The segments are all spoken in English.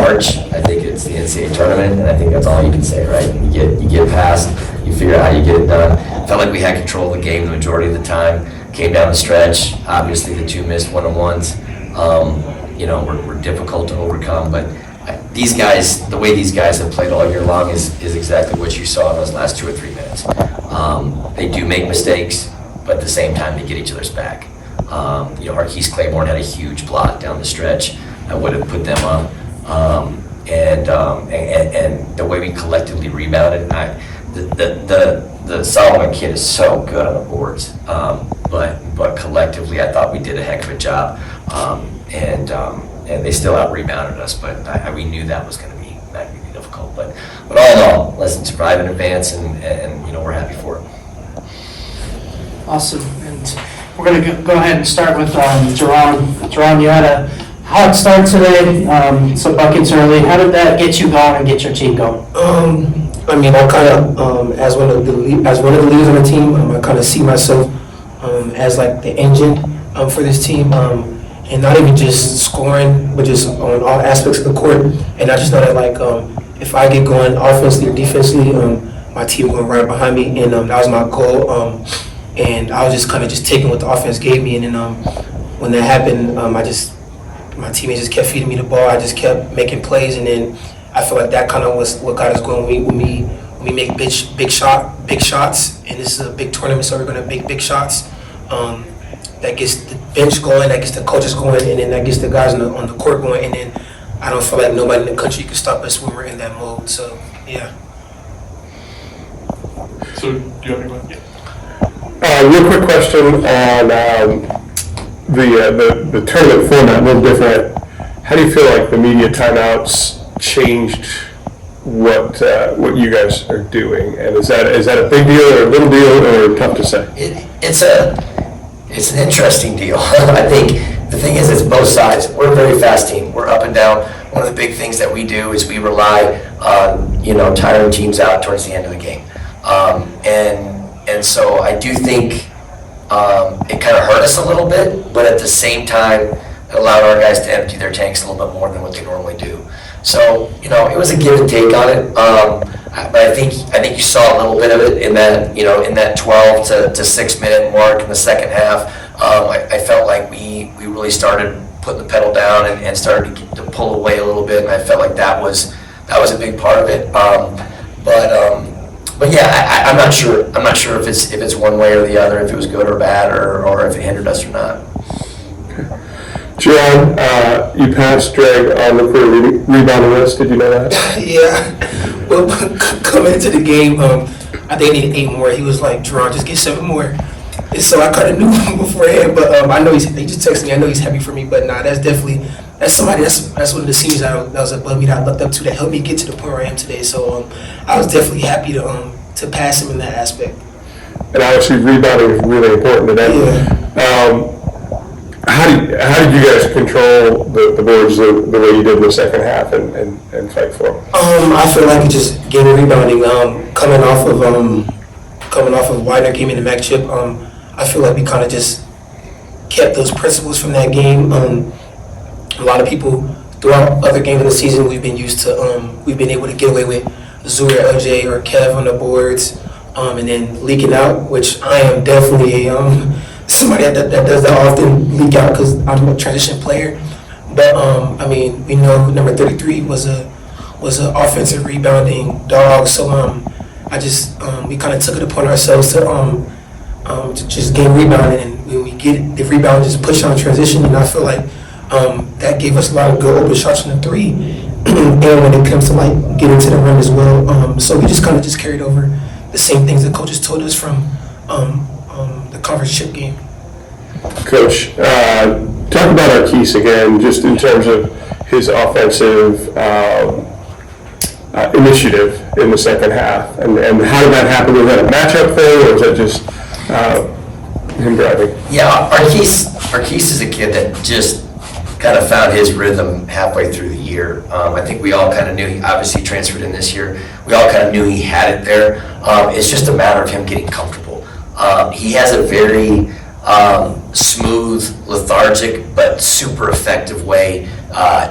March, I think it's the NCAA tournament, and I think that's all you can say, right? You get past, you figure out how you get it done. Felt like we had control of the game the majority of the time. Came down the stretch. Obviously, the 2 missed one-on-ones, were difficult to overcome. But these guys, the way these guys have played all year long is exactly what you saw in those last 2 or 3 minutes. They do make mistakes, but at the same time, they get each other's back. Arquise Claiborne had a huge block down the stretch that would have put them up. And the way we collectively rebounded, the Solomon kid is so good on the boards, but collectively I thought we did a heck of a job, and they still out-rebounded us, but we knew that was going to be difficult. But all in all, listen, survive in advance, and we're happy for it. Awesome, and we're going to go ahead and start with Jaron. Jaron, you had a hot start today, some buckets early. How did that get you going and get your team going? I kind of, as one of the leaders on the team, I kind of see myself as like the engine for this team, and not even just scoring, but just on all aspects of the court. And I just know that if I get going offensively or defensively, my team going right behind me, and that was my goal. And I was just kind of taking what the offense gave me, and then when that happened, my teammates just kept feeding me the ball. I just kept making plays, and then I feel like that kind of was what got us going. When we make big shots, and this is a big tournament, so we're going to make big shots. That gets the bench going, that gets the coaches going, and then that gets the guys on the court going. And then I don't feel like nobody in the country can stop us when we're in that mode. So yeah. So do you have any questions? Real quick question on the tournament format, a little different. How do you feel like the media timeouts changed what you guys are doing? And is that a big deal or a little deal or tough to say? It's an interesting deal. I think the thing is, it's both sides. We're a very fast team. We're up and down. One of the big things that we do is we rely on tiring teams out towards the end of the game, and so I do think it kind of hurt us a little bit, but at the same time, it allowed our guys to empty their tanks a little bit more than what they normally do. So it was a give and take on it, but I think you saw a little bit of it in that in that 12 to 6 minute mark in the second half. I felt like we really started putting the pedal down and started to pull away a little bit, and I felt like that was a big part of it. But yeah, I'm not sure. I'm not sure if it's one way or the other, if it was good or bad, or if it hindered us or not. John, you passed Drake on the career rebounding list. Did you know that? Yeah. Well, coming into the game, I think he needed 8 more. He was like, "Jaron, just get 7 more." And so I kind of knew him beforehand, but I know he just texted me. I know he's happy for me, but that's somebody that's one of the seniors that was above me that I looked up to that helped me get to the point where I am today. So I was definitely happy to pass him in that aspect. And obviously, rebounding is really important today. Yeah. How did you guys control the boards the way you did in the second half and fight for them? I feel like it just game rebounding. Coming off of Widener game in the MAC chip, I feel like we kind of just kept those principles from that game. A lot of people throughout other games of the season, we've been used to we've been able to get away with Zur, LJ, or Kev on the boards, and then leaking out, which I am definitely somebody that does that often, leak out, because I'm a transition player. But we know number 33 was an offensive rebounding dog. So we kind of took it upon ourselves to just game rebounding, and when we get the rebound, just push on transition. And I feel like that gave us a lot of good open shots from the 3, and when it comes to getting to the rim as well. So we just kind of carried over the same things the coaches told us from the conference chip game. Coach, talk about Arquise again, just in terms of his offensive initiative in the second half, and how did that happen? Was that a matchup thing, or was that just him driving? Yeah, Arquise is a kid that just kind of found his rhythm halfway through the year. I think we all kind of knew he obviously transferred in this year. We all kind of knew he had it there. It's just a matter of him getting comfortable. He has a very smooth, lethargic, but super effective way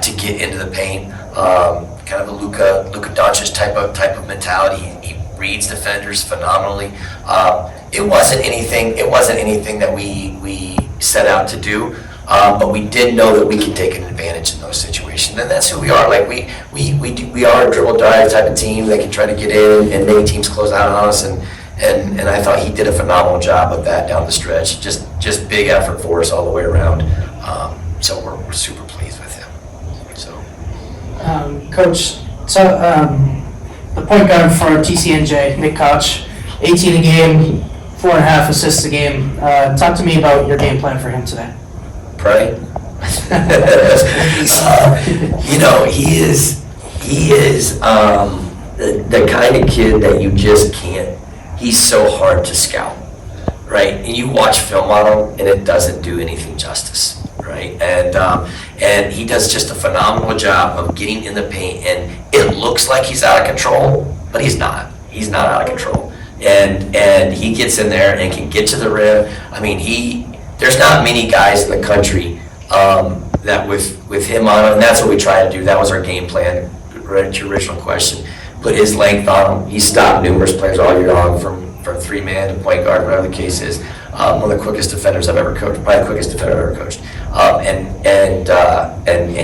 to get into the paint. kind of a Luka Doncic type of mentality. He reads defenders phenomenally. It wasn't anything that we set out to do, but we did know that we could take an advantage in those situations, and that's who we are. Like we are a dribble drive type of team that can try to get in and make teams close out on us, and I thought he did a phenomenal job with that down the stretch. Just big effort for us all the way around. So we're super pleased with him. So, Coach, so the point guard for TCNJ, Nick Koch, 18 a game, 4.5 assists a game. Talk to me about your game plan for him today. pray. He is the kind of kid that you just can't. He's so hard to scout, right? And you watch film on him, and it doesn't do anything justice, right? And he does just a phenomenal job of getting in the paint, and it looks like he's out of control, but he's not. He's not out of control, and he gets in there and can get to the rim. I mean, there's not many guys in the country that with him on him, and that's what we try to do. That was our game plan. Right to your original question. Put his length on him. He stopped numerous players all year long from 3-man to point guard, whatever the case is. One of the quickest defenders I've ever coached, probably the quickest defender I've ever coached. And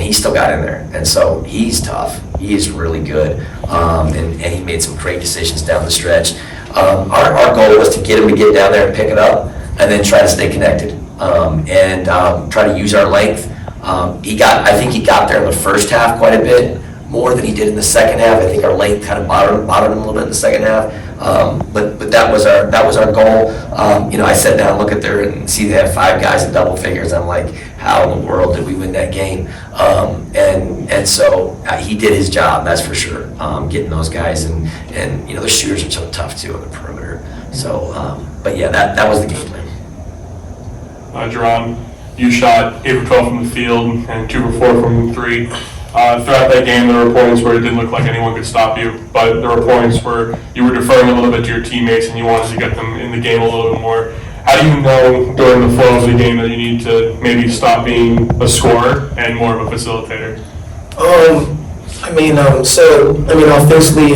he still got in there. And so he's tough. He is really good. And he made some great decisions down the stretch. Our goal was to get him to get down there and pick it up, and then try to stay connected and try to use our length. I think he got there in the first half quite a bit, more than he did in the second half. I think our length kind of bothered him a little bit in the second half. But that was our goal. I sat down, look at there, and see they had 5 guys in double figures. I'm like, how in the world did we win that game? And so he did his job, that's for sure. Getting those guys, and the shooters are so tough too on the perimeter. So, but yeah, that was the game plan. Jaron, you shot 8 for 12 from the field and 2 for 4 from 3. Throughout that game, there were points where it didn't look like anyone could stop you, but there were points where you were deferring a little bit to your teammates and you wanted to get them in the game a little bit more. How do you know during the flow of the game that you need to maybe stop being a scorer and more of a facilitator? Offensively,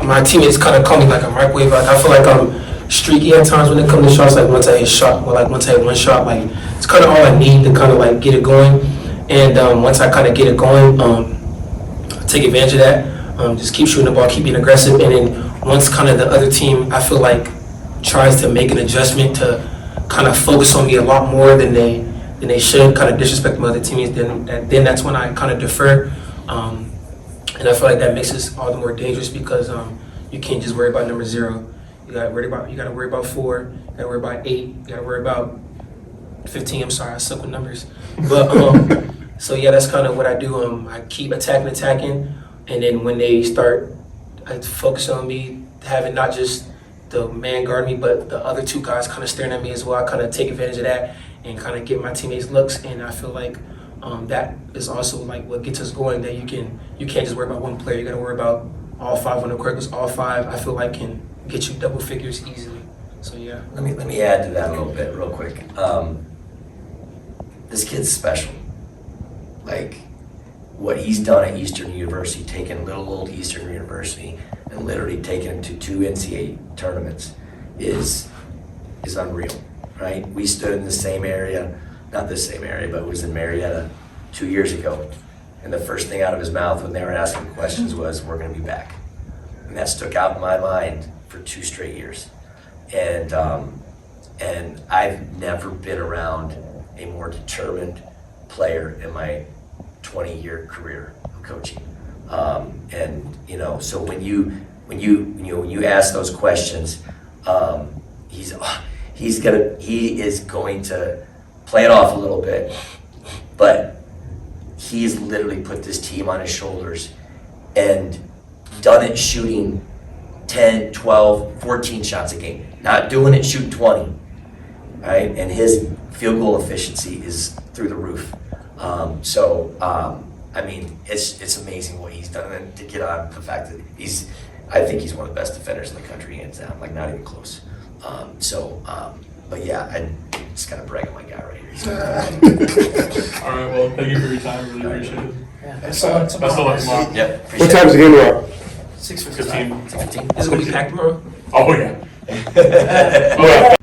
my teammates kind of call me like a microwave. Like, I feel like I'm streaky at times when it comes to shots. Like once I hit one shot, like it's kind of all I need to kind of like get it going. And once I kind of get it going, I take advantage of that. Just keep shooting the ball, keep being aggressive, and then once kind of the other team, I feel like, tries to make an adjustment to kind of focus on me a lot more than they should, kind of disrespect my other teammates, then that's when I kind of defer. And I feel like that makes us all the more dangerous because you can't just worry about number 0. You got to worry about 4. You got to worry about 8. You got to worry about 15. I'm sorry, I suck with numbers. But so yeah, that's kind of what I do. I keep attacking, and then when they start focusing on me, having not just the man guard me, but the other 2 guys kind of staring at me as well, I kind of take advantage of that and kind of give my teammates looks. And I feel like that is also like what gets us going. That you can't just worry about one player. You got to worry about all 5 on the court, because all 5 I feel like can get you double figures easily. So yeah. Let me add to that a little bit, real quick. This kid's special. Like, what he's done at Eastern University, taking little old Eastern University and literally taking him to 2 NCAA tournaments is unreal, right? We stood in the same area, not the same area, but it was in Marietta 2 years ago. And the first thing out of his mouth when they were asking questions was, "We're going to be back." And that stuck out in my mind for 2 straight years. And I've never been around a more determined player in my 20-year career of coaching. So when you ask those questions, he is going to play it off a little bit, but he's literally put this team on his shoulders and done it shooting 10, 12, 14 shots a game. Not doing it shooting 20, right? And his field goal efficiency is through the roof. It's amazing what he's done, and to get on the fact that I think he's one of the best defenders in the country, hands down, like not even close. But yeah, Just gotta brag on my guy right here. All right, well, thank you for your time, really appreciate it. Yeah, best of luck Best of luck tomorrow. tomorrow. Yep, What appreciate time's it. the game tomorrow? 6:55. 15. 15. Is it gonna be packed tomorrow? Oh, yeah. Well,